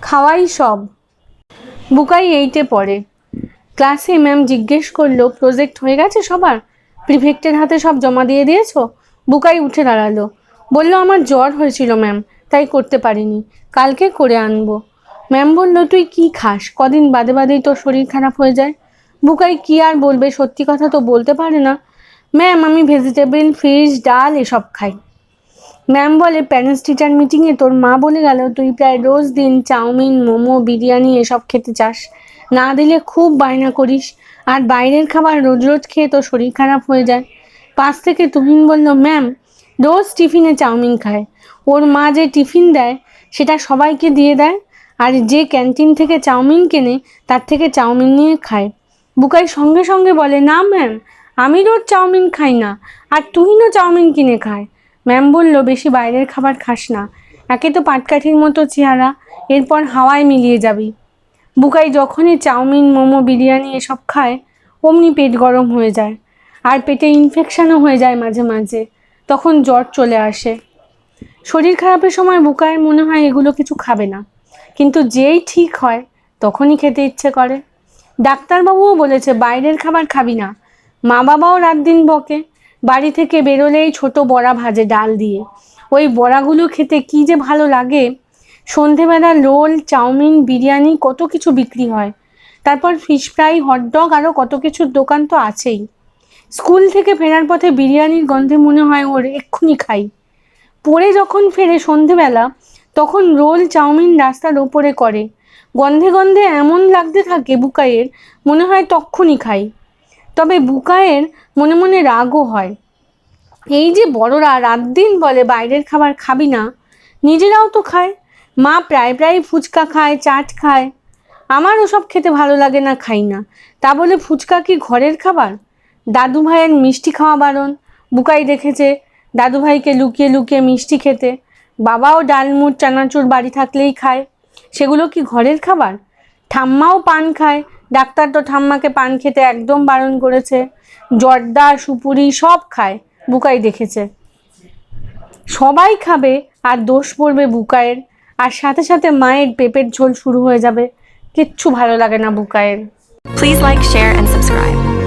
খাওয়াই সব। বুকাই 8-এ পড়ে। ক্লাসে ম্যাম জিজ্ঞেস করলো, প্রজেক্ট হয়ে গেছে সবার? প্রিফেক্টের হাতে সব জমা দিয়ে দিয়েছো? বুকাই উঠে দাঁড়ালো, বলল, আমার জ্বর হয়েছিল ম্যাম, তাই করতে পারিনি, কালকে করে আনবো। ম্যাম বলল, তুই কি খাস? কদিন বাদে বাদেই তোর শরীর খারাপ হয়ে যায়। বুকাই কি আর বলবে, সত্যি কথা তো বলতে পারে না। ম্যাম, আমি ভেজিটেবল, ফিশ, ডাল এসব খাই। ম্যাম বলে, প্যারেন্টস টিচার মিটিংয়ে তোর মা বলে গেল তুই প্রায় রোজ দিন চাউমিন, মোমো, বিরিয়ানি এসব খেতে চাস, না দিলে খুব বায়না করিস, আর বাইরের খাবার রোজ রোজ খেয়ে তোর শরীর খারাপ হয়ে যায়। পাশ থেকে তুহিন বলল, ম্যাম, রোজ টিফিনে চাউমিন খায়, ওর মা যে টিফিন দেয় সেটা সবাইকে দিয়ে দেয়, আর যে ক্যান্টিন থেকে চাউমিন কেনে তার থেকে চাউমিন নিয়ে খায়। বুকাই সঙ্গে সঙ্গে বলে, না ম্যাম, আমি রোজ চাউমিন খাই না, আর তুহিনও চাউমিন কিনে খায়। ম্যাম বলল, বেশি বাইরের খাবার খাস না, একে তো পাটকাঠির মতো চেহারা, এরপর হাওয়ায় মিলিয়ে যাবি। বুকাই যখনই চাউমিন, মোমো, বিরিয়ানি এসব খায় অমনি পেট গরম হয়ে যায়, আর পেটে ইনফেকশনও হয়ে যায় মাঝে মাঝে, তখন জ্বর চলে আসে। শরীর খারাপের সময় বুকায়ের মনে হয় এগুলো কিছু খাবে না, কিন্তু যেই ঠিক হয় তখনই খেতে ইচ্ছে করে। ডাক্তারবাবুও বলেছে বাইরের খাবার খাবি না। মা বাবাও রাত দিন বকে। বাড়ি থেকে বেরোলেই ছোট বড়া ভাজে ডাল দিয়ে, ওই বড়াগুলো খেতে কি যে ভালো লাগে। সন্ধেবেলা রোল, চাউমিন, বিরিয়ানি কত কিছু বিক্রি হয়, তারপর ফিশ ফ্রাই, হটডগ, আরও কত কিছুর দোকান তো আছেই। স্কুল থেকে ফেরার পথে বিরিয়ানির গন্ধে মনে হয় ওর এক্ষুনি খাই। পড়ে যখন ফেরে সন্ধেবেলা, তখন রোল, চাউমিন রাস্তার ওপরে করে, গন্ধে গন্ধে এমন লাগতে থাকে বুকাইয়ের মনে হয় তক্ষুনি খাই। তবে বুকায়ের মনে মনে রাগও হয়, এই যে বড়রা রাত দিন বলে বাইরের খাবার খাবি না, নিজেরাও তো খায়। মা প্রায় প্রায় ফুচকা খায়, চাট খায়, আমার ওসব খেতে ভালো লাগে না, খাই না। তা বলে ফুচকা কি ঘরের খাবার? দাদু ভাইয়ের মিষ্টি খাওয়া বারণ। বুকাই দেখেছে দাদু ভাইকে লুকিয়ে লুকিয়ে মিষ্টি খেতে। বাবাও ডালমুট, চানাচুর বাড়ি থাকলেই খায়, সেগুলো কি ঘরের খাবার? ঠাম্মাও পান খায়, ডাক্তার তো ঠাম্মাকে পান খেতে একদম বারণ করেছে। জর্দা, সুপুরি সব খায়, বুকাই দেখেছে। সবাই খাবে আর দোষ পড়বে বুকায়ের, আর সাথে সাথে মায়ের পেঁপের ঝোল শুরু হয়ে যাবে। কিচ্ছু ভালো লাগে না বুকায়ের। Please like, share, and subscribe.